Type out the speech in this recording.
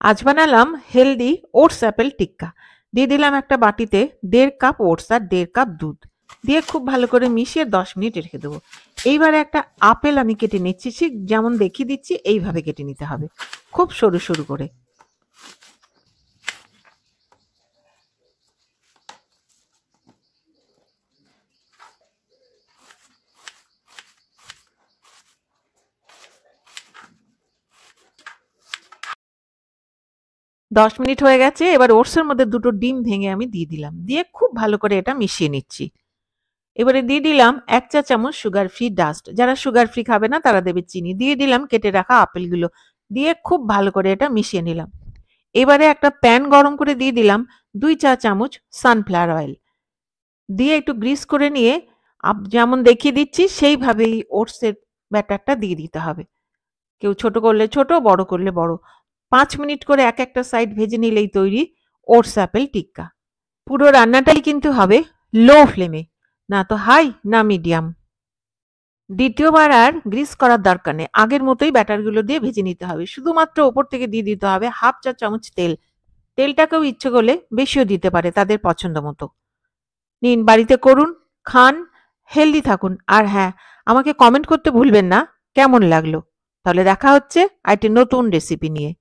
আজ বানালাম healthy oats Apple টিক্কা। দিয়ে দিলাম একটা বাটিতে 1.5 কাপ ওটস আর 1.5 কাপ দুধ দিয়ে খুব ভালো করে মিশিয়ে 10 মিনিট রেখে দেবো। এইবারে একটা আপেল আমি কেটে নিচ্ছি, ঠিক যেমন দেখিয়ে দিচ্ছি এইভাবে কেটে নিতে হবে, খুব সরু সরু করে। 10 মিনিট হয়ে গেছে, এবার ওটসের মধ্যে দুটো ডিম ভেঙে আমি দিয়ে দিলাম, দিয়ে খুব ভালো করে এটা মিশিয়ে নিচ্ছি। এবারে দিয়ে দিলাম 1 চা চামচ সুগার ফ্রি ডাস্ট, যারা সুগার ফ্রি খাবে না তারা দেবে চিনি। দিয়ে দিলাম কেটে রাখা আপেলগুলো, দিয়ে খুব ভালো করে এটা মিশিয়ে নিলাম। এবারে একটা প্যান গরম করে দিয়ে দিলাম 2 চা চামচ সানফ্লাওয়ার অয়েল, দিয়ে একটু গ্রিস করে নিয়ে যেমন দেখিয়ে দিচ্ছি সেইভাবেই ওটসের ব্যাটারটা দিয়ে দিতে হবে। কেউ ছোট করলে ছোট, বড় করলে বড়। 5 মিনিট করে এক একটা সাইড ভেজে নিলেই তৈরি ওটস অ্যাপেল টিক্কা। পুরো রান্নাটাই কিন্তু হবে লো ফ্লেমে, না তো হাই না মিডিয়াম। দ্বিতীয়বার আর গ্রিস করার দরকার নেই, আগের মতোই ব্যাটারগুলো দিয়ে ভেজে নিতে হবে। শুধুমাত্র ওপর থেকে দিয়ে দিতে হবে হাফ চা চামচ তেল। তেলটাকেও ইচ্ছে করলে বেশিও দিতে পারে তাদের পছন্দ মতো। নিন, বাড়িতে করুন, খান, হেলদি থাকুন। আর হ্যাঁ, আমাকে কমেন্ট করতে ভুলবেন না কেমন লাগলো। তাহলে দেখা হচ্ছে আরেকটি নতুন রেসিপি নিয়ে।